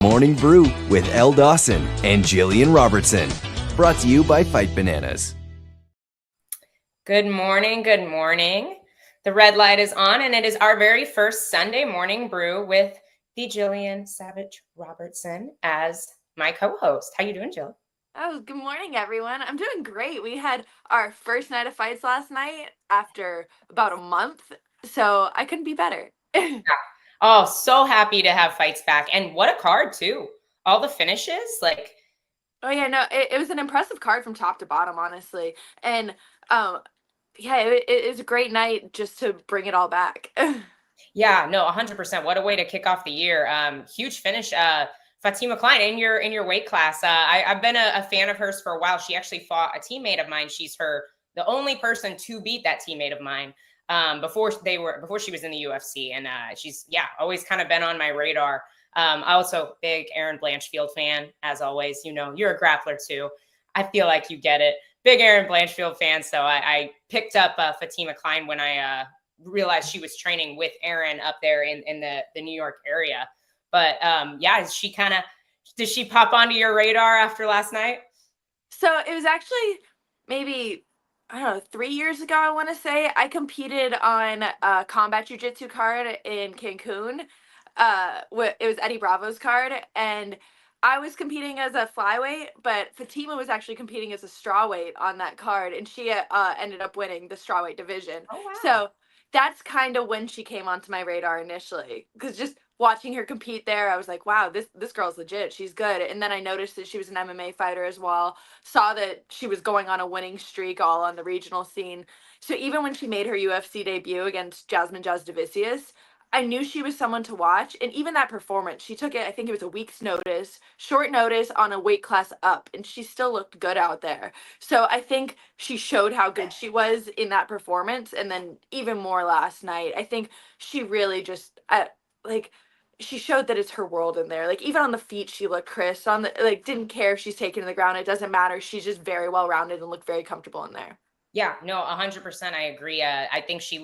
Morning Brew with Elle Dawson and Gillian Robertson. Brought to you by Fight Bananas. Good morning. Good morning. The red light is on, and it is our very first Sunday morning brew with the Gillian Savage Robertson as my co-host. How you doing, Jill? Oh, good morning, everyone. I'm doing great. We had our first night of fights last night after about a month, so I couldn't be better. Oh, so happy to have fights back. And what a card, too. All the finishes, like... Oh, yeah, no, it was an impressive card from top to bottom, honestly. And, yeah, it is a great night just to bring it all back. Yeah, no, 100%. What a way to kick off the year. Huge finish. Fatima Klein in your weight class. I've been a fan of hers for a while. She actually fought a teammate of mine. She's the only person to beat that teammate of mine before she was in the UFC. And she's always kind of been on my radar. Also big Erin Blanchfield fan, as always. You know, you're a grappler too. I feel like you get it. Big Erin Blanchfield fan. So I picked up Fatima Klein when I realized she was training with Erin up there in the New York area. But did she pop onto your radar after last night? So it was actually maybe, I don't know, 3 years ago, I want to say. I competed on a combat jiu-jitsu card in Cancun. It was Eddie Bravo's card, and I was competing as a flyweight, but Fatima was actually competing as a strawweight on that card, and she ended up winning the strawweight division. Oh, wow. So that's kind of when she came onto my radar initially, because just watching her compete there, I was like, wow, this girl's legit. She's good. And then I noticed that she was an MMA fighter as well. Saw that she was going on a winning streak all on the regional scene. So even when she made her UFC debut against Jasmine Jasudavicius, I knew she was someone to watch. And even that performance, she took it, I think it was a week's notice, short notice on a weight class up, and she still looked good out there. So I think she showed how good she was in that performance. And then even more last night, I think she really just, she showed that it's her world in there. Like, even on the feet, she looked crisp. Didn't care if she's taken to the ground. It doesn't matter. She's just very well rounded and looked very comfortable in there. Yeah, no, 100%. I agree. I think she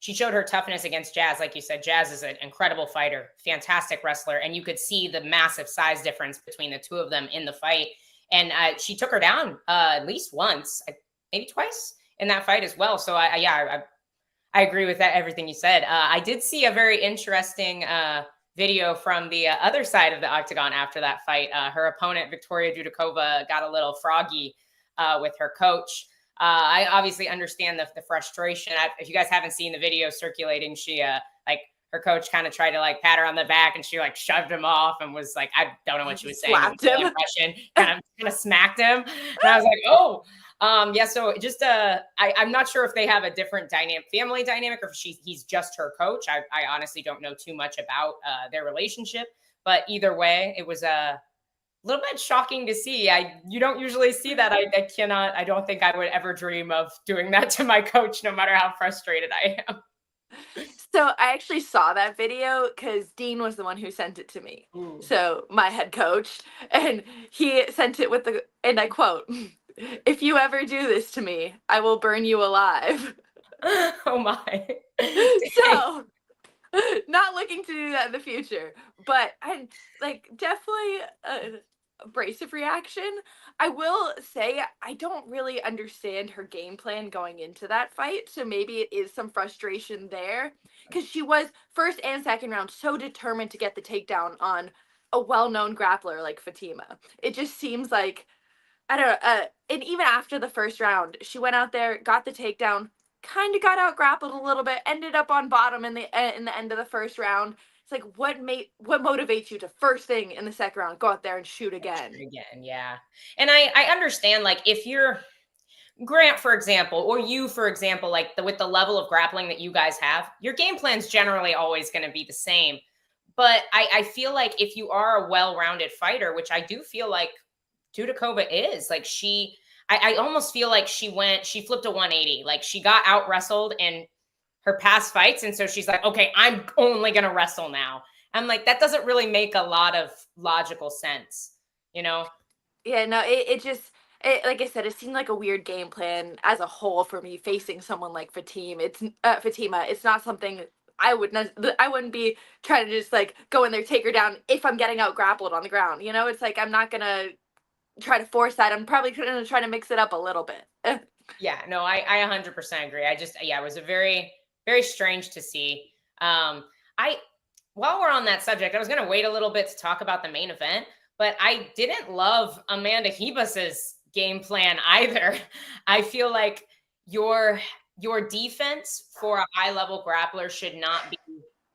showed her toughness against Jazz. Like you said, Jazz is an incredible fighter, fantastic wrestler. And you could see the massive size difference between the two of them in the fight. And she took her down at least once, maybe twice in that fight as well. So I agree with everything you said. I did see a very interesting video from the other side of the octagon after that fight. Her opponent, Victoria Dudakova, got a little froggy with her coach. I obviously understand the frustration. If you guys haven't seen the video circulating, she her coach kind of tried to pat her on the back, and she shoved him off and was like, I don't know what she was saying. Slapped him. Impression, kind of smacked him. And I was like, oh, yeah. So just I'm not sure if they have a different family dynamic, or if he's just her coach. I honestly don't know too much about their relationship, but either way, it was a little bit shocking to see. You don't usually see that. I don't think I would ever dream of doing that to my coach, no matter how frustrated I am. So I actually saw that video because Dean was the one who sent it to me. Ooh. So my head coach, and he sent it and I quote, "If you ever do this to me, I will burn you alive." Oh my. So not looking to do that in the future, but I'm definitely a abrasive reaction. I will say I don't really understand her game plan going into that fight, so maybe it is some frustration there, because she was first and second round so determined to get the takedown on a well-known grappler like Fatima. It just seems like, I don't know, and even after the first round, she went out there, got the takedown, kind of got out grappled a little bit, ended up on bottom in the end of the first round. It's like, what motivates you to first thing in the second round go out there and shoot again? Yeah. And I understand, if you're Grant, for example, or you, for example, with the level of grappling that you guys have, your game plan's generally always going to be the same. But I feel like if you are a well-rounded fighter, which I do feel like Dudakova is, I almost feel like she flipped a 180. She got out wrestled in her past fights. And so she's like, okay, I'm only going to wrestle now. I'm like, that doesn't really make a lot of logical sense, you know? Yeah, no, it just, like I said, it seemed like a weird game plan as a whole for me facing someone like Fatima. It's not something I wouldn't be trying to just like go in there, take her down if I'm getting out grappled on the ground. You know, it's like I'm not gonna try to force that. I'm probably gonna try to mix it up a little bit. Yeah, no, I 100% agree. Yeah, it was a very, very strange to see. I, while we're on that subject, I was going to wait a little bit to talk about the main event, but I didn't love Amanda Hebus's game plan either. I feel like your your defense for a high level grappler should not be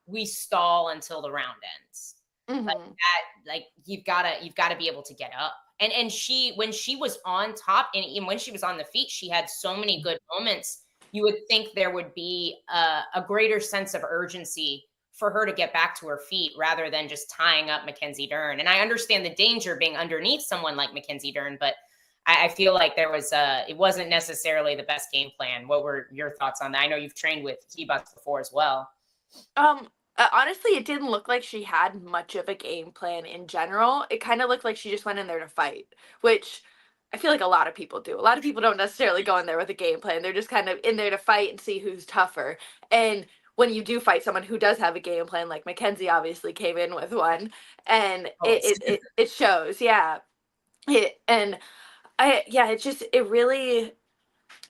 we stall until the round ends. Like Hmm. that, like you've gotta be able to get up. And she when she was on top and when she was on the feet, she had so many good moments. You would think there would be a greater sense of urgency for her to get back to her feet rather than just tying up Mackenzie Dern. And I understand the danger being underneath someone like Mackenzie Dern, but I feel like it wasn't necessarily the best game plan. What were your thoughts on that? I know you've trained with Hebus before as well. Honestly, it didn't look like she had much of a game plan in general. It kind of looked like she just went in there to fight, which I feel like a lot of people do. A lot of people don't necessarily go in there with a game plan. They're just kind of in there to fight and see who's tougher. And when you do fight someone who does have a game plan, like Mackenzie obviously came in with one, and it shows. Yeah. And it really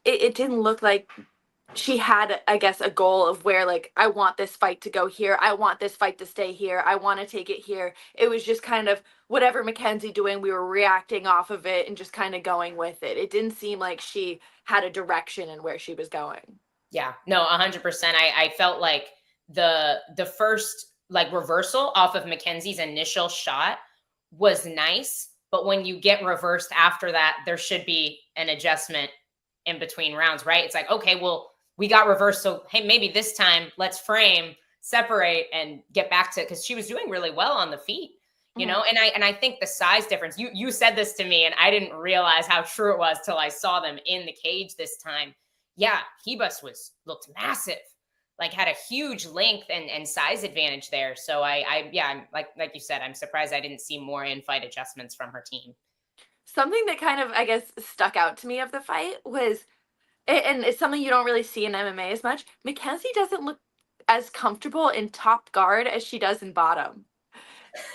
it didn't look like she had, I guess, a goal of where, like, I want this fight to go here, I want this fight to stay here, I want to take it here. It was just kind of whatever Mackenzie doing, we were reacting off of it and just kind of going with it. It didn't seem like she had a direction in where she was going. Yeah, no, 100%. I felt like the first like reversal off of Mackenzie's initial shot was nice, but when you get reversed after that, there should be an adjustment in between rounds, right? It's like, okay, well, we got reversed, so hey, maybe this time let's frame, separate, and get back to because she was doing really well on the feet, you Mhm. know. And I think the size difference. You said this to me, and I didn't realize how true it was till I saw them in the cage this time. Yeah, Hebus looked massive, like had a huge length and size advantage there. So I'm like you said, I'm surprised I didn't see more in fight adjustments from her team. Something that kind of, I guess, stuck out to me of the fight was, and it's something you don't really see in MMA as much. Mackenzie doesn't look as comfortable in top guard as she does in bottom.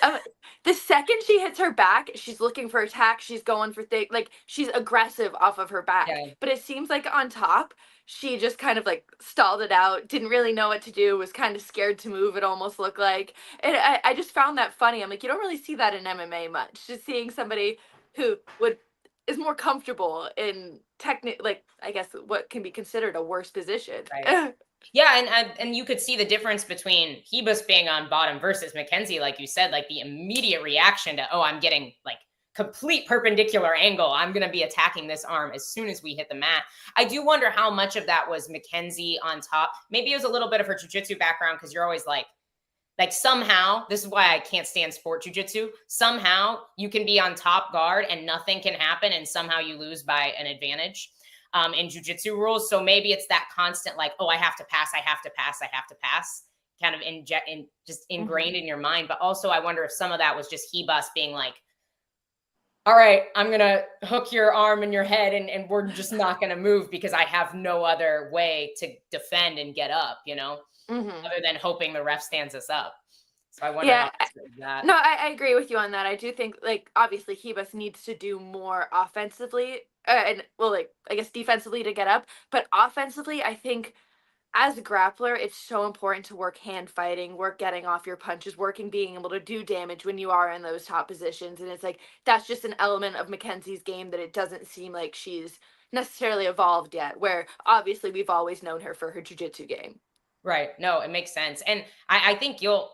Um, the second she hits her back, she's looking for attack. She's going for like she's aggressive off of her back. Yeah, But it seems like on top, she just kind of like stalled it out, didn't really know what to do, was kind of scared to move. It almost looked like, and I just found that funny. I'm like, you don't really see that in MMA much. Just seeing somebody who would is more comfortable in like I guess what can be considered a worse position. right. Yeah, and you could see the difference between Hebus being on bottom versus Mackenzie, like you said, like the immediate reaction to, oh, I'm getting like complete perpendicular angle. I'm going to be attacking this arm as soon as we hit the mat. I do wonder how much of that was Mackenzie on top. Maybe it was a little bit of her jujitsu background because you're always like somehow, this is why I can't stand sport jujitsu. Somehow you can be on top guard and nothing can happen, and somehow you lose by an advantage in jujitsu rules. So maybe it's that constant, like, oh, I have to pass, I have to pass, I have to pass, kind of just ingrained Mhm. in your mind. But also, I wonder if some of that was just Hebus being like, all right, I'm gonna hook your arm and your head, and we're just not gonna move because I have no other way to defend and get up, Mhm. other than hoping the ref stands us up. So I wonder how Yeah, much of that. no, I agree with you on that. I do think, like, obviously, Hebus needs to do more offensively, and well, like, I guess defensively to get up. But offensively, I think as a grappler, it's so important to work hand fighting, work getting off your punches, working being able to do damage when you are in those top positions. And it's like that's just an element of Mackenzie's game that it doesn't seem like she's necessarily evolved yet. Where obviously we've always known her for her jujitsu game. Right. No, it makes sense. And I think you'll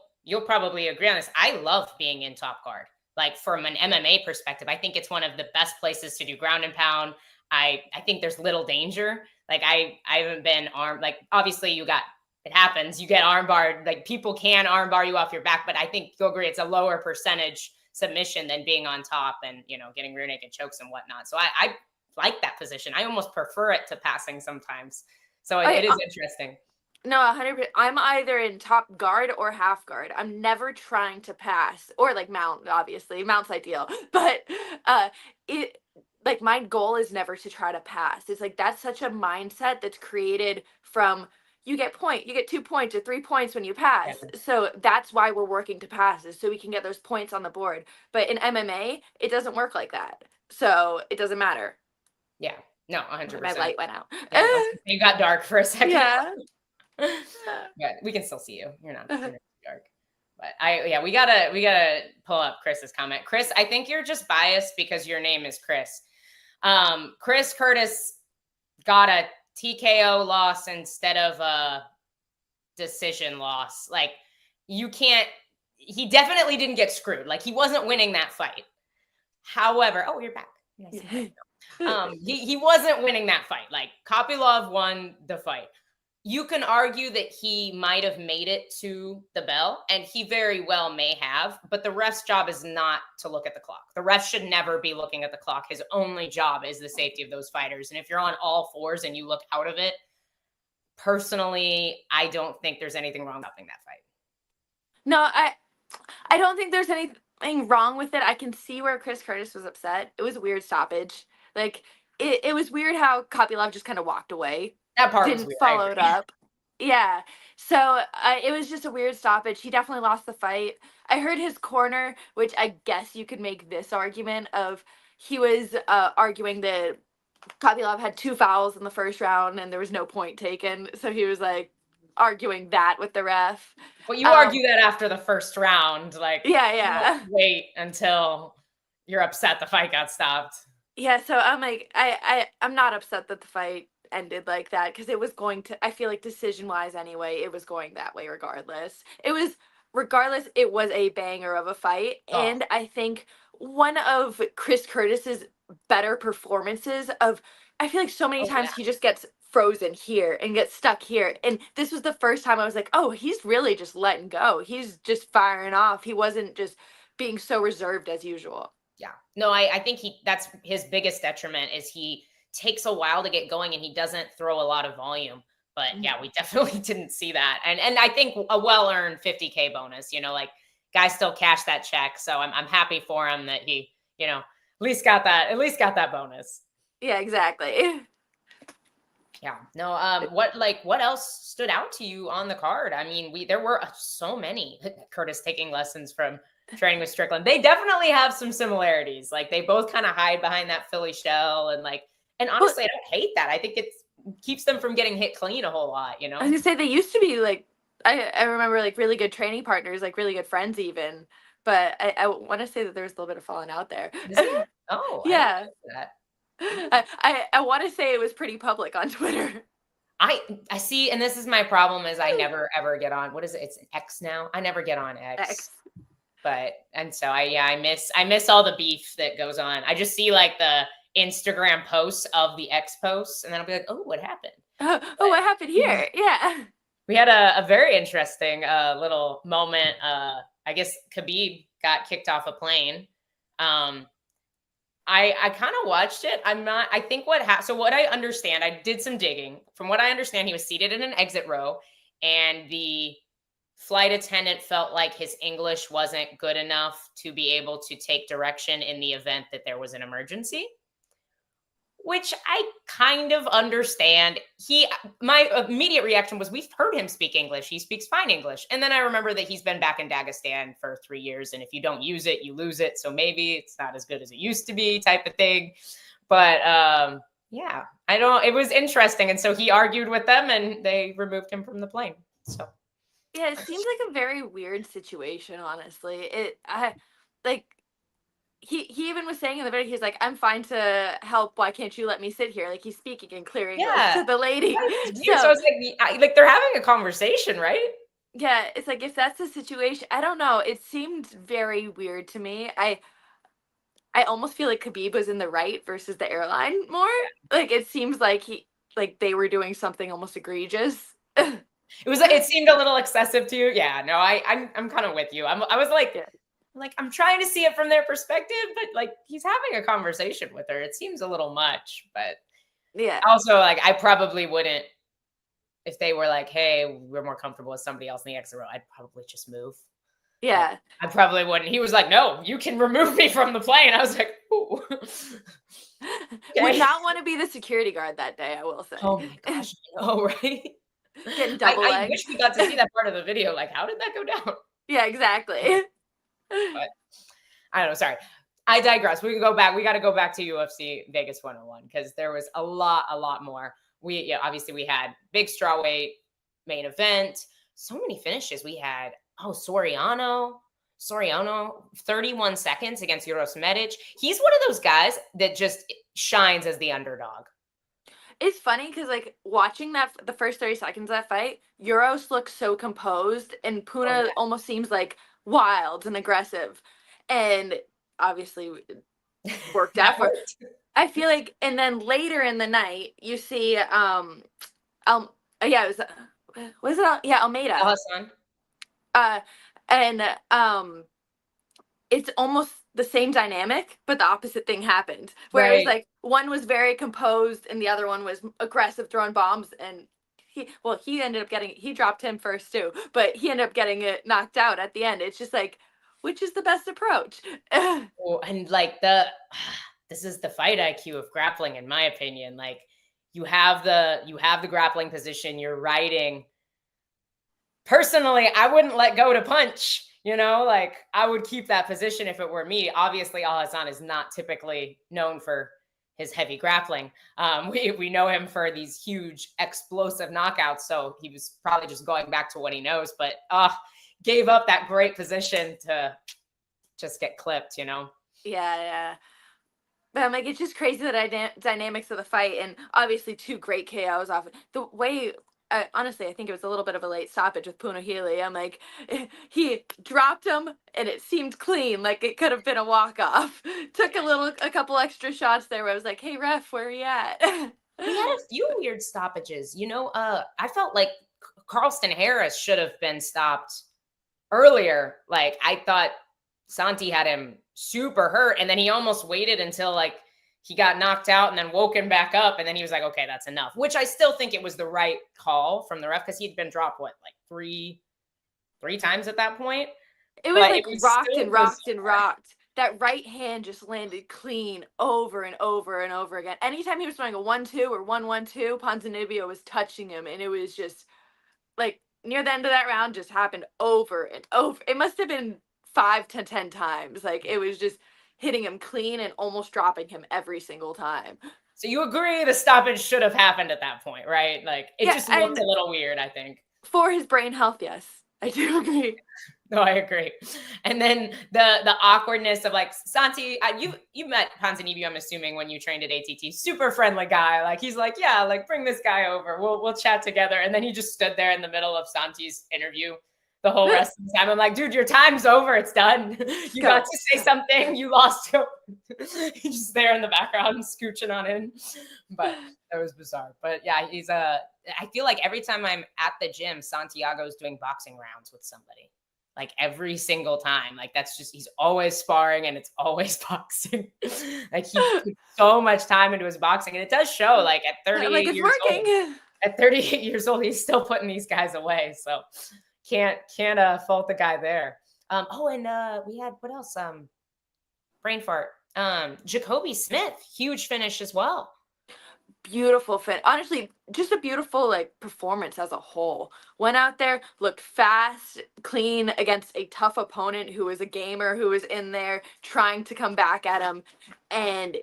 probably agree on this. I love being in top guard. Like from an MMA perspective, I think it's one of the best places to do ground and pound. I think there's little danger. Like I haven't been armed. Like obviously it happens. You get arm barred. Like people can arm bar you off your back, but I think you'll agree it's a lower percentage submission than being on top and getting rear naked chokes and whatnot. So I like that position. I almost prefer it to passing sometimes. So it I is interesting. No, 100%. I'm either in top guard or half guard. I'm never trying to pass or like mount, obviously. Mount's ideal. But uh it like my goal is never to try to pass. It's like that's such a mindset that's created from you get 2 points or 3 points when you pass. Yeah. So that's why we're working to pass, is so we can get those points on the board. But in MMA, it doesn't work like that. So it doesn't matter. Yeah. No, My 100%. light went out. You got dark for a second. Yeah. But we can still see you. You're not dark. But we gotta pull up Chris's comment. Chris, I think you're just biased because your name is Chris. Chris Curtis got a TKO loss instead of a decision loss. Like, you can't, he definitely didn't get screwed. Like, he wasn't winning that fight. However, you're back. He wasn't winning that fight. Like, Kopylov won the fight. You can argue that he might have made it to the bell, and he very well may have, but the ref's job is not to look at the clock. The ref should never be looking at the clock. His only job is the safety of those fighters. And if you're on all fours and you look out of it, personally, I don't think there's anything wrong with stopping that fight. No, I don't think there's anything wrong with it. I can see where Chris Curtis was upset. It was a weird stoppage. Like, it was weird how Kopylov just kind of walked away. That part didn't follow it up. Yeah. So it was just a weird stoppage. He definitely lost the fight. I heard his corner, which I guess you could make this argument of, he was arguing that Kopylov had 2 fouls in the first round and there was no point taken. So he was like arguing that with the ref. Well, you argue that after the first round, like, yeah. Wait until you're upset the fight got stopped. Yeah. So I'm like, I'm not upset that the fight ended like that, because it was going to, I feel like decision wise anyway, it was going that way regardless. It was a banger of a fight. And I think one of Chris Curtis's better performances I feel like so many times he just gets frozen here and gets stuck here, and this was the first time I was like, oh, he's really just letting go. He's just firing off. He wasn't just being so reserved as usual. Yeah. No, I think that's his biggest detriment, is he takes a while to get going and he doesn't throw a lot of volume. But yeah, we definitely didn't see that. And I think a well-earned $50K bonus, like, guy still cashed that check. So I'm happy for him that he, at least got that bonus. Yeah, exactly. Yeah. No, what else stood out to you on the card? I mean, there were so many. Curtis taking lessons from training with Strickland. They definitely have some similarities. Like, they both kind of hide behind that Philly shell, and honestly, I don't hate that. I think it keeps them from getting hit clean a whole lot, I was gonna say, they used to be like, I remember, like, really good training partners, like really good friends even. But I want to say that there was a little bit of falling out there. Is it? Oh, yeah. I want to say it was pretty public on Twitter. I see, and this is my problem, is I never ever get on. What is it? It's X now. I never get on X. So I miss all the beef that goes on. I just see, like, the Instagram posts of the X posts, and then I'll be like, oh, what happened? What happened here? Yeah. We had a very interesting little moment. I guess Khabib got kicked off a plane. I kind of watched it. So what I understand, I did some digging. From what I understand, he was seated in an exit row, and the flight attendant felt like his English wasn't good enough to be able to take direction in the event that there was an emergency, which I kind of understand. My immediate reaction was, we've heard him speak English. He speaks fine English. And then I remember that he's been back in Dagestan for 3 years. And if you don't use it, you lose it. So maybe it's not as good as it used to be, type of thing. But yeah, it was interesting. And so he argued with them and they removed him from the plane. So yeah, it seems like a very weird situation, honestly. He even was saying in the video, he's like, I'm fine to help. Why can't you let me sit here? Like, he's speaking and clearing to the lady. So it's like they're having a conversation, right? Yeah, it's like, if that's the situation, I don't know. It seemed very weird to me. I almost feel like Khabib was in the right versus the airline more. Like, it seems like they were doing something almost egregious. It seemed a little excessive to you. Yeah, no, I'm kind of with you. I was like, like, I'm trying to see it from their perspective, but, like, he's having a conversation with her. It seems a little much, but yeah. Also, like, I probably wouldn't, if they were like, hey, we're more comfortable with somebody else in the exit row, I'd probably just move. Yeah. Like, I probably wouldn't. He was like, no, you can remove me from the plane. I was like, ooh. Would not want to be the security guard that day, I will say. Oh my gosh, I know, right? Getting double I legged. wish we got to see that part of the video. Like, how did that go down? Yeah, exactly. But I don't know. Sorry. I digress. We can go back. We got to go back to UFC Vegas 101 because there was a lot more. Obviously we had big strawweight main event. So many finishes. We had, Soriano, 31 seconds against Uros Medic. He's one of those guys that just shines as the underdog. It's funny because like watching the first 30 seconds of that fight, Euros looks so composed and Puna almost seems like wild and aggressive. And obviously worked out for I feel like, and then later in the night you see it was Almeida. Hassan. It's almost the same dynamic, but the opposite thing happened. Where it was like one was very composed and the other one was aggressive, throwing bombs. And he dropped him first too, but he ended up getting it knocked out at the end. It's just like, which is the best approach? And like this is the fight IQ of grappling, in my opinion. Like you have the grappling position, you're riding. Personally, I wouldn't let go to punch. Like I would keep that position if it were me. Obviously, Al Hassan is not typically known for his heavy grappling. We know him for these huge explosive knockouts. So he was probably just going back to what he knows, but gave up that great position to just get clipped, Yeah. But I'm like, it's just crazy the dynamics of the fight, and obviously 2 great KOs off. The way, honestly, I think it was a little bit of a late stoppage with Punahele. I'm like, he dropped him, and it seemed clean, like it could have been a walk-off. Took a couple extra shots there where I was like, hey, ref, where are you at? We had a few weird stoppages. I felt like Carlston Harris should have been stopped earlier. Like, I thought Santi had him super hurt, and then he almost waited until like he got knocked out and then woken back up, and then he was like, okay, that's enough, which I still think it was the right call from the ref because he'd been dropped three times at that point. It was rocked. That right hand just landed clean over and over and over again. Anytime he was throwing a 1-2 or 1-1-2, Ponzinibbio was touching him, and it was just like near the end of that round just happened over and over. It must have been 5 to 10 times. Like it was just hitting him clean and almost dropping him every single time. So you agree the stoppage should have happened at that point, right? Like it just looked a little weird, I think. For his brain health, yes. I do agree. No, I agree. And then the awkwardness of like Santi, you met Ponzinibbio, I'm assuming, when you trained at ATT. Super friendly guy. Like he's like, yeah, like bring this guy over. We'll chat together. And then he just stood there in the middle of Santi's interview the whole rest of the time. I'm like, dude, your time's over. It's done. You got to say something. You lost him. He's just there in the background scooching on in. But that was bizarre. But yeah, I feel like every time I'm at the gym, Santiago's doing boxing rounds with somebody. Like every single time. Like that's just, he's always sparring and it's always boxing. Like he put so much time into his boxing. And it does show like at 38 years old. At 38 years old, he's still putting these guys away. So can't fault the guy there. And we had, what else? Brain fart. Jacoby Smith, huge finish as well. Beautiful fit. Honestly, just a beautiful like performance as a whole. Went out there, looked fast, clean against a tough opponent who was a gamer, who was in there trying to come back at him. And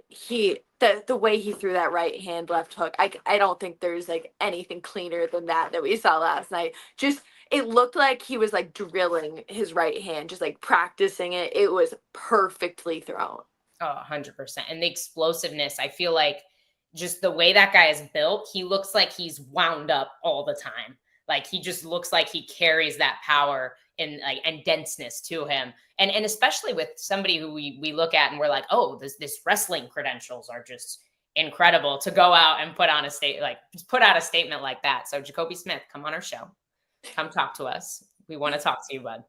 the way he threw that right hand left hook, I don't think there's like anything cleaner than that we saw last night. Just it looked like he was like drilling his right hand, just like practicing it. It was perfectly thrown. Oh, 100%. And the explosiveness, I feel like just the way that guy is built, he looks like he's wound up all the time. Like he just looks like he carries that power and denseness to him. And especially with somebody who we look at and we're like, oh, this wrestling credentials are just incredible, to go out and put out a statement like that. So Jacoby Smith, come on our show. Come talk to us. We want to talk to you, bud.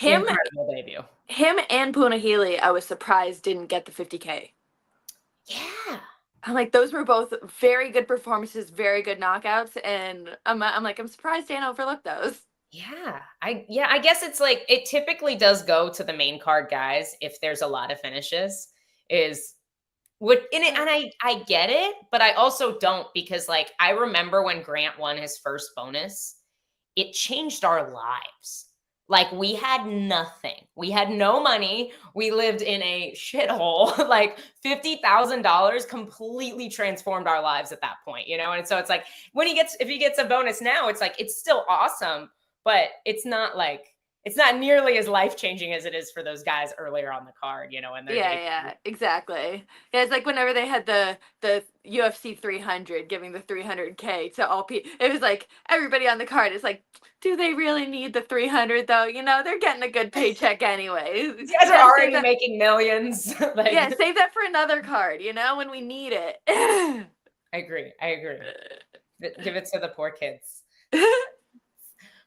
Incredible debut. Him and Punahele, I was surprised didn't get the 50K. Yeah. I'm like, those were both very good performances, very good knockouts, and I'm surprised Dan overlooked those. Yeah. I guess it's like it typically does go to the main card guys if there's a lot of finishes. Is I get it, but I also don't, because like I remember when Grant won his first bonus, it changed our lives. Like we had nothing. We had no money. We lived in a shithole. Like $50,000 completely transformed our lives at that point, you know? And so it's like if he gets a bonus now, it's like it's still awesome, but it's not nearly as life-changing as it is for those guys earlier on the card, you know, and Yeah, exactly. Yeah, it's like whenever they had the UFC 300 giving the 300K to all people. It was like everybody on the card is like, do they really need the 300 though? You know, they're getting a good paycheck anyway. These guys are already making millions. Like, yeah, save that for another card, you know, when we need it. I agree. Give it to the poor kids.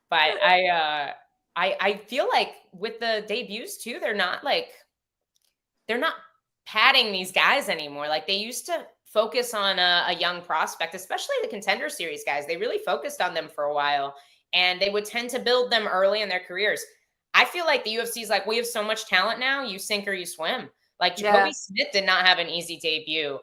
But I feel like with the debuts too, they're not padding these guys anymore. Like they used to focus on a young prospect, especially the Contender Series guys. They really focused on them for a while, and they would tend to build them early in their careers. I feel like the UFC is like, we have so much talent now, you sink or you swim. Like Jacoby Smith did not have an easy debut.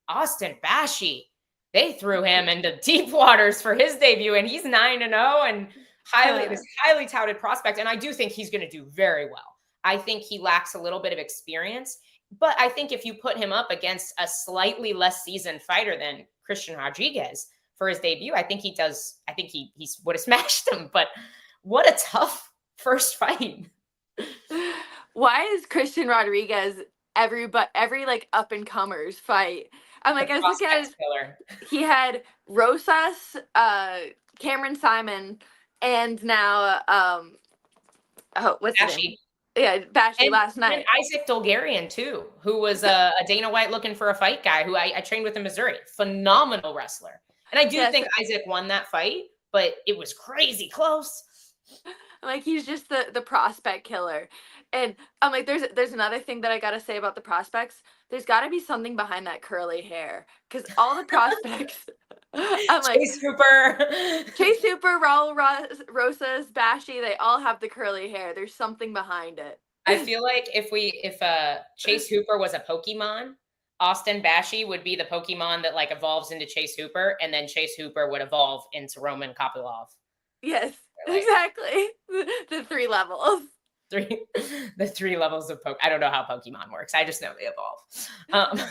Austin Bashi, they threw him into deep waters for his debut, and he's 9-0 and highly touted prospect. And I do think he's going to do very well. I think he lacks a little bit of experience, but I think if you put him up against a slightly less seasoned fighter than Christian Rodriguez for his debut, I think he does. I think he would have smashed him. But what a tough first fight. Why is Christian Rodriguez every like up and comers fight? I'm like, I was looking at he had Rosas, Cameron Simon, and now what's his name? Yeah, Bashi last night. And Isaac Dolgarian too, who was a Dana White looking for a fight guy who I trained with in Missouri. Phenomenal wrestler. And I do think Isaac won that fight, but it was crazy close. Like he's just the prospect killer. And I'm like, there's another thing that I gotta say about the prospects. There's gotta be something behind that curly hair. Because all the prospects I'm like Chase Hooper, Raul Rosas, Bashi, they all have the curly hair. There's something behind it. I feel like if Chase Hooper was a Pokemon, Austin Bashi would be the Pokemon that like evolves into Chase Hooper, and then Chase Hooper would evolve into Roman Kopylov. Yes, exactly. The 3 levels. The 3 levels of Pokemon. I don't know how Pokemon works. I just know they evolve.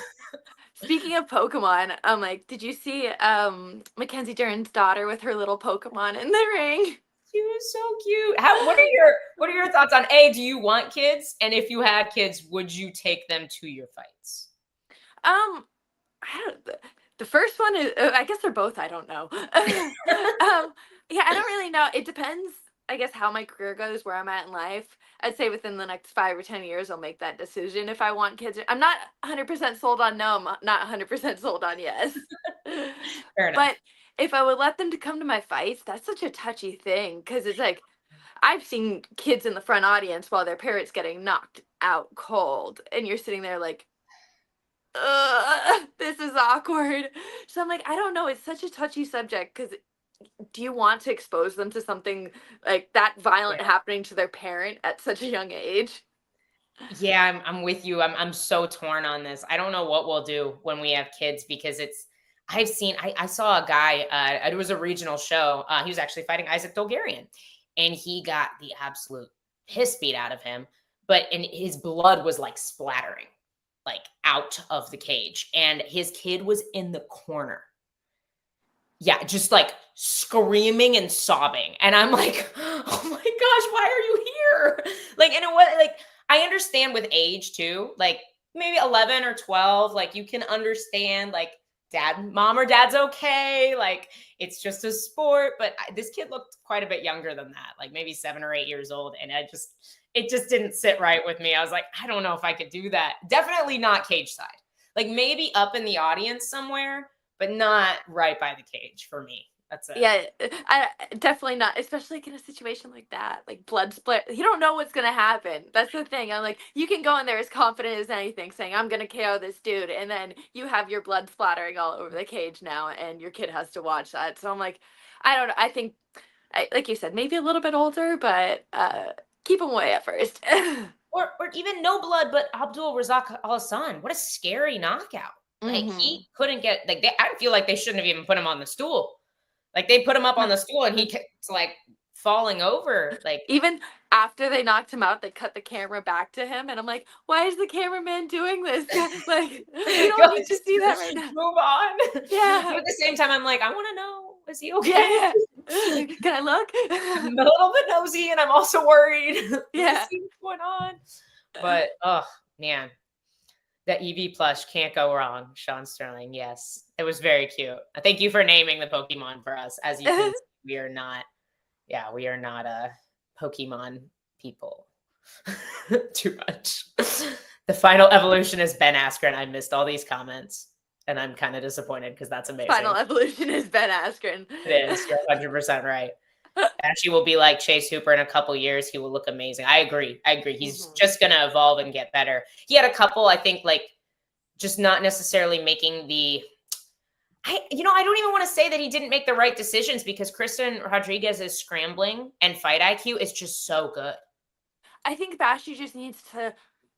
Speaking of Pokemon, I'm like, did you see Mackenzie Dern's daughter with her little Pokemon in the ring? She was so cute. What are your thoughts on do you want kids? And if you had kids, would you take them to your fights? The first one is I guess they're both, I don't know. Yeah, I don't really know. It depends, I guess, how my career goes, where I'm at in life. I'd say within the next 5 or 10 years, I'll make that decision if I want kids. I'm not 100% sold on no. I'm not 100% sold on yes. Fair enough. But if I would let them to come to my fights, that's such a touchy thing. Because it's like, I've seen kids in the front audience while their parents getting knocked out cold. And you're sitting there like, this is awkward. So I'm like, I don't know. It's such a touchy subject because do you want to expose them to something like that violent happening to their parent at such a young age? Yeah, I'm with you. I'm so torn on this. I don't know what we'll do when we have kids because I saw a guy, it was a regional show. He was actually fighting Isaac Dolgarian and he got the absolute piss beat out of him, and his blood was like splattering like out of the cage and his kid was in the corner. Yeah, just like screaming and sobbing. And I'm like, oh my gosh, why are you here? Like, and it was like, I understand with age too, like maybe 11 or 12, like you can understand like mom or dad's okay. Like it's just a sport, but this kid looked quite a bit younger than that, like maybe 7 or 8 years old. And it just didn't sit right with me. I was like, I don't know if I could do that. Definitely not cage side, like maybe up in the audience somewhere, but not right by the cage for me. That's it. Yeah, I definitely not, especially like in a situation like that, like blood split. You don't know what's going to happen. That's the thing. I'm like, you can go in there as confident as anything saying, I'm going to KO this dude. And then you have your blood splattering all over the cage now and your kid has to watch that. So I'm like, I don't know. I think, like you said, maybe a little bit older, but keep them away at first. Or even no blood, but Abdul Razak Al Hassan. What a scary knockout. Like he couldn't get I feel like they shouldn't have even put him on the stool. Like they put him up on the stool and he kept like falling over. Like even after they knocked him out, they cut the camera back to him, and I'm like, why is the cameraman doing this? Like, we don't need to see that right now. Move on. Yeah. But at the same time, I'm like, I want to know, is he okay? Yeah. Can I look? I'm a little bit nosy, and I'm also worried. Yeah. See what's going on. But oh man, the EV plush can't go wrong. Sean Sterling, yes, it was very cute. Thank you for naming the Pokemon for us. As you can see, we are not Pokemon people. Too much. The final evolution is Ben Askren. I missed all these comments, and I'm kind of disappointed because that's amazing. Final evolution is Ben Askren. It is. You're 100% right. Actually, will be like Chase Hooper in a couple years. He will look amazing. I agree. He's just going to evolve and get better. He had a couple, I think, like just not necessarily making I don't even want to say that he didn't make the right decisions because Kristen Rodriguez's scrambling and fight IQ is just so good. I think Bashi just needs to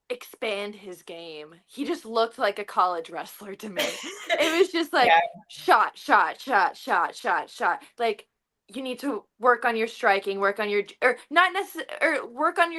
expand his game. He just looked like a college wrestler to me. It was just like shot. Like, you need to work on your striking, work on your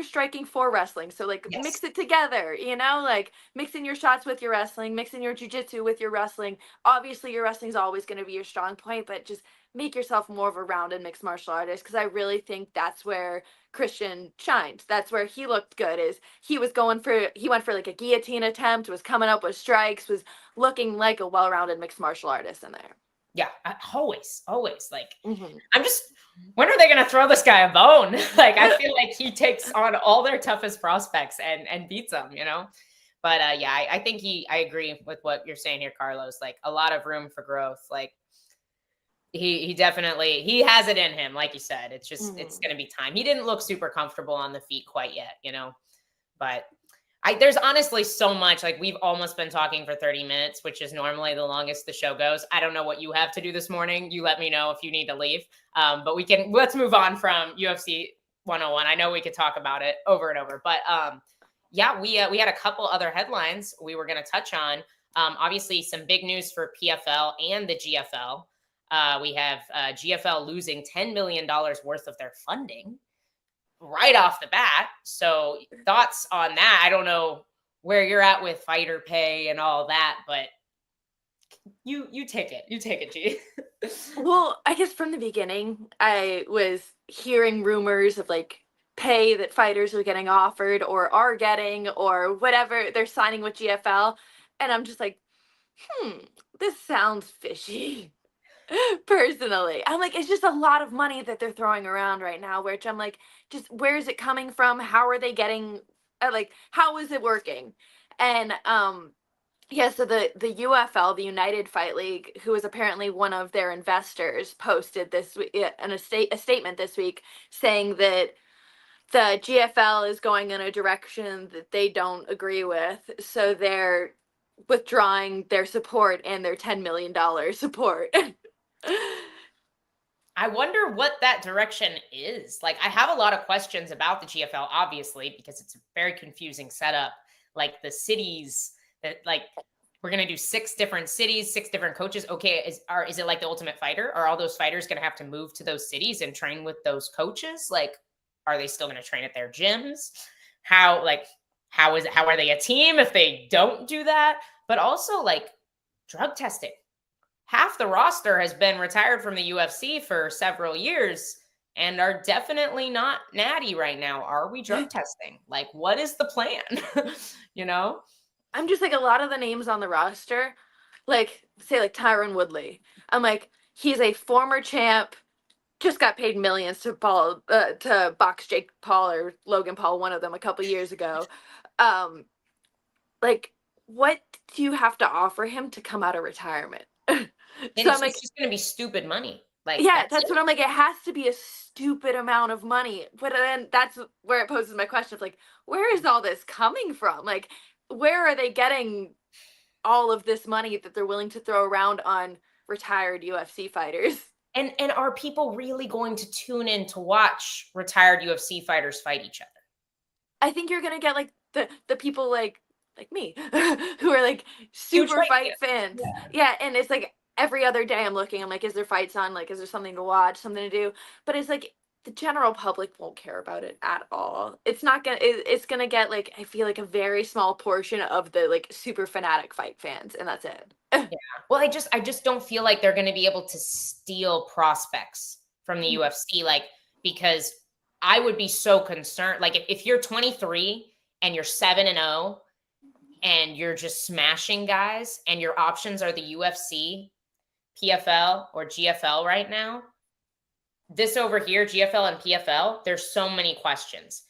striking for wrestling. So like mix it together, like mixing your shots with your wrestling, mixing your jiu-jitsu with your wrestling. Obviously your wrestling is always going to be your strong point, but just make yourself more of a rounded mixed martial artist, because I really think that's where Christian shined. That's where he looked good. He went for like a guillotine attempt, was coming up with strikes, was looking like a well-rounded mixed martial artist in there. Yeah, always. Like, I'm just, when are they going to throw this guy a bone? Like, I feel like he takes on all their toughest prospects and beats them, But I think I agree with what you're saying here, Carlos. Like, a lot of room for growth. Like, he definitely, he has it in him. Like you said, it's just, it's going to be time. He didn't look super comfortable on the feet quite yet, But there's honestly so much. Like, we've almost been talking for 30 minutes, which is normally the longest the show goes. I don't know what you have to do this morning. You let me know if you need to leave. But let's move on from UFC 101. I know we could talk about it over and over, but we had a couple other headlines we were going to touch on. Obviously some big news for PFL and the GFL. We have GFL losing $10 million worth of their funding right off the bat. So thoughts on that? I don't know where you're at with fighter pay and all that, but you take it, G. Well, I guess from the beginning, I was hearing rumors of like pay that fighters are getting offered or are getting or whatever they're signing with GFL. And I'm just like, this sounds fishy. Personally, I'm like, it's just a lot of money that they're throwing around right now, which I'm like, just where is it coming from? How are they getting, like, how is it working? And so the UFL, the United Fight League, who is apparently one of their investors, posted this a statement this week saying that the GFL is going in a direction that they don't agree with, so they're withdrawing their support and their $10 million support. I wonder what that direction is. Like, I have a lot of questions about the GFL, obviously, because it's a very confusing setup. Like, the cities that, like, we're going to do 6 different cities, 6 different coaches. Okay, is it like the Ultimate Fighter? Are all those fighters going to have to move to those cities and train with those coaches? Like, are they still going to train at their gyms? How are they a team if they don't do that? But also, like, drug testing. Half the roster has been retired from the UFC for several years and are definitely not natty right now. Are we drug testing? Like, what is the plan? I'm just like, a lot of the names on the roster, like, say, like Tyron Woodley. I'm like, he's a former champ, just got paid millions to box Jake Paul or Logan Paul, one of them, a couple years ago. Like, what do you have to offer him to come out of retirement? So I'm like, it's just going to be stupid money. Like, that's what I'm like. It has to be a stupid amount of money. But then that's where it poses my question of like, where is all this coming from? Like, where are they getting all of this money that they're willing to throw around on retired UFC fighters? And are people really going to tune in to watch retired UFC fighters fight each other? I think you're gonna get like the people like me who are like Huge super fight fight fans. fans. Yeah. Yeah, and it's like every other day I'm looking, I'm like, is there fights on? Like, is there something to watch, something to do? But it's like the general public won't care about it at all. It's not gonna it's gonna get like I feel like a very small portion of the like super fanatic fight fans, and that's it. Yeah. Well, I just don't feel like they're going to be able to steal prospects from the UFC, like, because I would be so concerned. Like, if you're 23 and you're 7-0 and you're just smashing guys and your options are the UFC, PFL, or GFL right now, this over here, GFL and PFL, there's so many questions.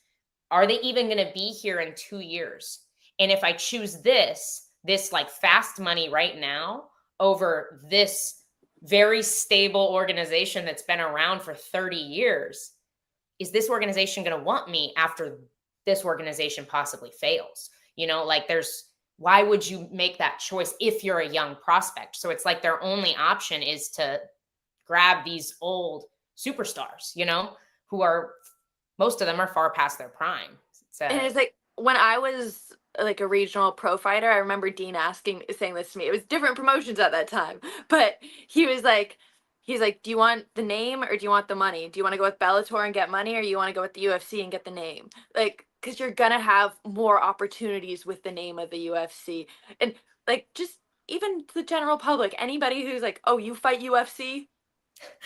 Are they even going to be here in 2 years? And if I choose this like fast money right now over this very stable organization that's been around for 30 years, is this organization going to want me after this organization possibly fails? Like, why would you make that choice if you're a young prospect? So it's like their only option is to grab these old superstars, who are, most of them are far past their prime. And it's like when I was like a regional pro fighter, I remember Dean saying this to me. It was different promotions at that time, but he's like, do you want the name or do you want the money? Do you want to go with Bellator and get money, or you want to go with the UFC and get the name? Like, because you're gonna have more opportunities with the name of the UFC, and like just even the general public, anybody who's like, oh, you fight UFC.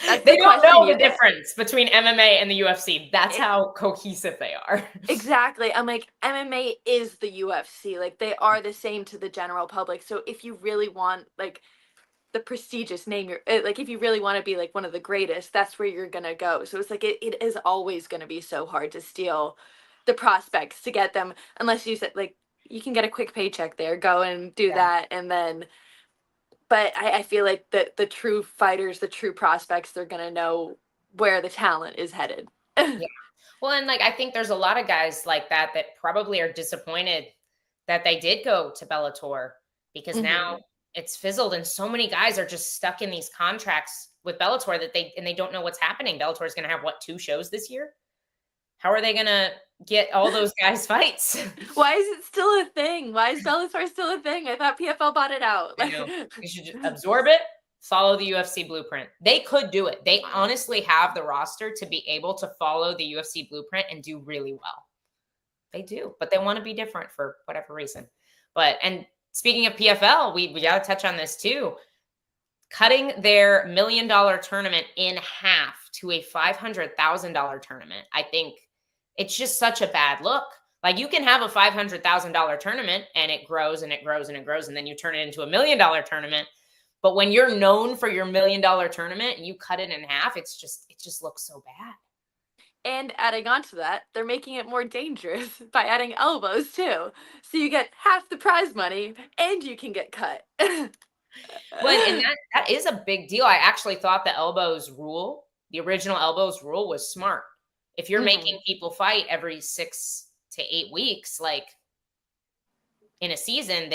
That's they the don't question know you the get. difference between MMA and the UFC. That's how cohesive they are. Exactly. I'm like, MMA is the UFC. Like, they are the same to the general public. So if you really want like the prestigious name, like if you really want to be like one of the greatest, that's where you're gonna go. So it's like it is always gonna be so hard to steal the prospects to get them, unless you said like you can get a quick paycheck there, go and do Yeah. that, and then. But I feel like the true fighters, the true prospects, they're gonna know where the talent is headed. Yeah. Well, and like, I think there's a lot of guys like that probably are disappointed that they did go to Bellator, because now Mhm. it's fizzled and so many guys are just stuck in these contracts with Bellator that they don't know what's happening. Bellator is going to have what, 2 shows this year? How are they going to get all those guys fights? Why is it still a thing? Why is Bellator still a thing? I thought PFL bought it out. I know. You should just absorb it, follow the UFC blueprint. They could do it. They honestly have the roster to be able to follow the UFC blueprint and do really well. They do, but they want to be different for whatever reason. And speaking of PFL, we got to touch on this too. Cutting their $1 million tournament in half to a $500,000 tournament. I think it's just such a bad look. Like, you can have a $500,000 tournament and it grows and it grows and it grows, and then you turn it into $1 million tournament. But when you're known for your $1 million tournament and you cut it in half, it just looks so bad. And adding on to that, they're making it more dangerous by adding elbows too. So you get half the prize money and you can get cut. Well, and that is a big deal. I actually thought the original elbows rule was smart. If you're making people fight every 6 to 8 weeks, like in a season,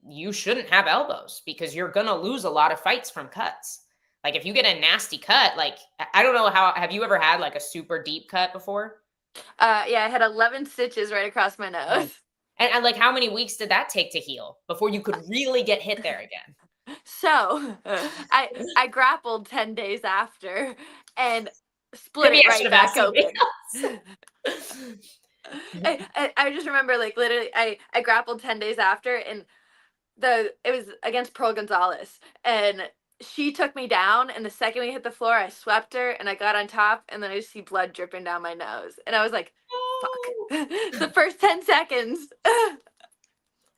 you shouldn't have elbows, because you're gonna lose a lot of fights from cuts. Like, if you get a nasty cut, like, I don't know have you ever had like a super deep cut before? Yeah, I had 11 stitches right across my nose. And like, how many weeks did that take to heal before you could really get hit there again? So I grappled 10 days after and split Maybe it I should right have asked back somebody open. else. I just remember like literally I grappled 10 days after, and it was against Pearl Gonzalez, and she took me down, and the second we hit the floor I swept her and I got on top, and then I just see blood dripping down my nose, and I was like, fuck. The first 10 seconds.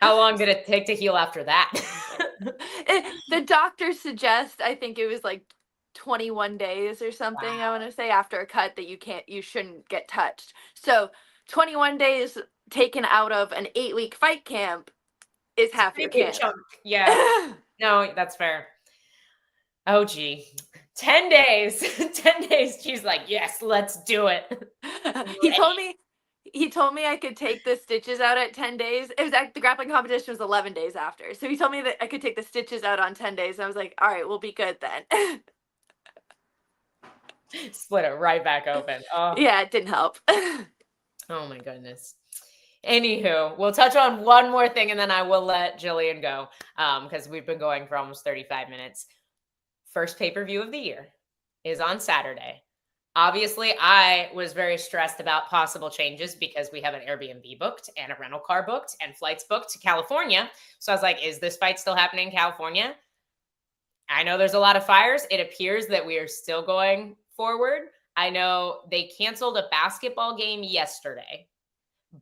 How long did it take to heal after that? The doctors suggest, I think it was like 21 days or something, Wow. I want to say, after a cut that you shouldn't get touched. So 21 days taken out of an 8-week fight camp is half your Big camp. chunk. Yeah. No, that's fair. Oh, gee. 10 days. 10 days. She's like, yes, let's do it. He told me I could take the stitches out at 10 days. It was the grappling competition was 11 days after. So he told me that I could take the stitches out on 10 days. And I was like, all right, we'll be good then. Split it right back open. Oh. Yeah, it didn't help. Oh my goodness. Anywho, we'll touch on one more thing and then I will let Gillian go because we've been going for almost 35 minutes. First pay-per-view of the year is on Saturday. Obviously, I was very stressed about possible changes because we have an Airbnb booked and a rental car booked and flights booked to California. So I was like, is this fight still happening in California? I know there's a lot of fires. It appears that we are still going forward. I know they canceled a basketball game yesterday,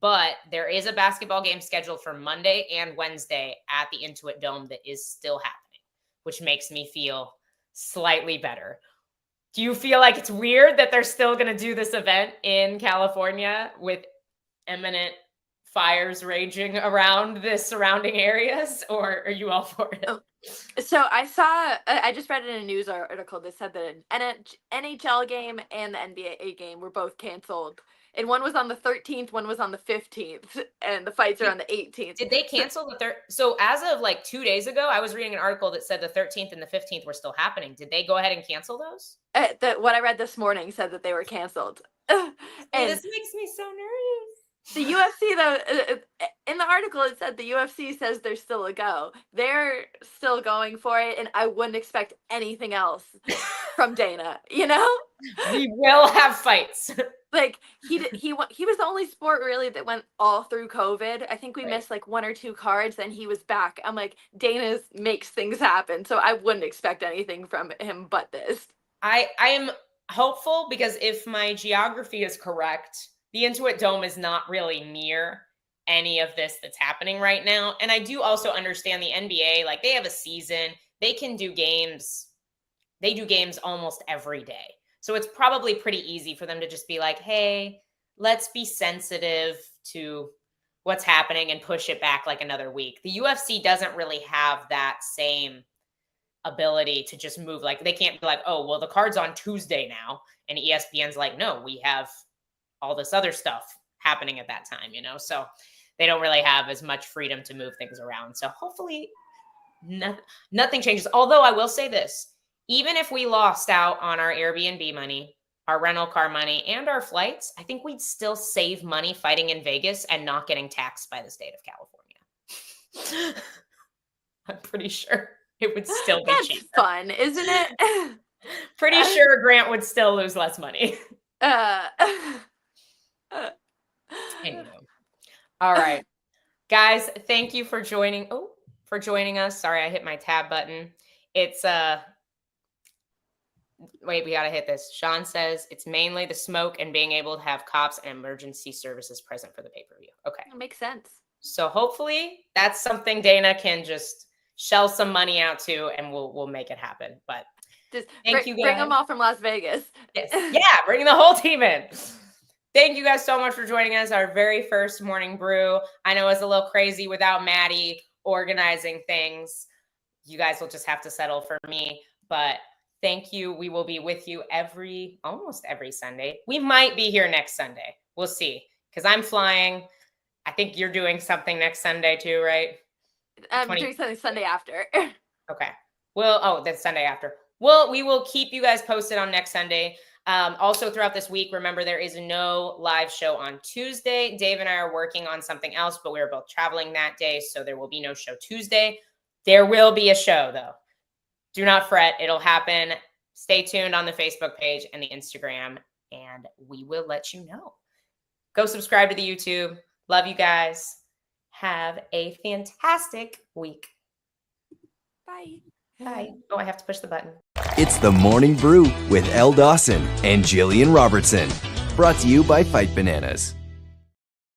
but there is a basketball game scheduled for Monday and Wednesday at the Intuit Dome that is still happening, which makes me feel slightly better. Do you feel like it's weird that they're still going to do this event in California with imminent fires raging around the surrounding areas, or are you all for it? So I just read in a news article that said that an NHL game and the NBA game were both canceled. And one was on the 13th, one was on the 15th, and the fights are on the 18th. Did they cancel the third? So as of like 2 days ago, I was reading an article that said the 13th and the 15th were still happening. Did they go ahead and cancel those? What I read this morning said that they were canceled. And this makes me so nervous. The UFC, though, in the article, it said the UFC says they're still a go. They're still going for it, and I wouldn't expect anything else from Dana, you know? We will have fights. Like, he was the only sport, really, that went all through COVID. I think we missed, like, 1 or 2 cards, then he was back. I'm like, Dana makes things happen, so I wouldn't expect anything from him but this. I am hopeful because if my geography is correct, the Intuit Dome is not really near any of this that's happening right now. And I do also understand the NBA, like they have a season, they can do games. They do games almost every day. So it's probably pretty easy for them to just be like, hey, let's be sensitive to what's happening and push it back like another week. The UFC doesn't really have that same ability to just move. Like they can't be like, oh, well, the card's on Tuesday now. And ESPN's like, no, we have all this other stuff happening at that time, you know? So they don't really have as much freedom to move things around. So hopefully nothing changes. Although I will say this, even if we lost out on our Airbnb money, our rental car money, and our flights, I think we'd still save money fighting in Vegas and not getting taxed by the state of California. I'm pretty sure it would still be cheaper. That's fun, isn't it? Pretty sure Grant would still lose less money. Anyway. All right, guys, thank you for joining us. Sorry, I hit my tab button. It's wait, we got to hit this. Sean says it's mainly the smoke and being able to have cops and emergency services present for the pay-per-view. Okay. That makes sense. So hopefully that's something Dana can just shell some money out to, and we'll make it happen. But just thank you guys. Bring them all from Las Vegas. Yes. Yeah, bring the whole team in. Thank you guys so much for joining us. Our very first morning brew. I know it's a little crazy without Maddie organizing things. You guys will just have to settle for me. But thank you. We will be with you almost every Sunday. We might be here next Sunday. We'll see. Because I'm flying. I think you're doing something next Sunday too, right? I'm doing something Sunday after. Okay. That's Sunday after. Well, we will keep you guys posted on next Sunday. Also throughout this week, remember there is no live show on Tuesday. Dave and I are working on something else, but we are both traveling that day, so there will be no show Tuesday. There will be a show though. Do not fret. It'll happen. Stay tuned on the Facebook page and the Instagram, and we will let you know. Go subscribe to the YouTube. Love you guys. Have a fantastic week. Bye. Bye. Oh, I have to push the button. It's the Morning Brew with Elle Dawson and Gillian Robertson. Brought to you by Fight Bananas.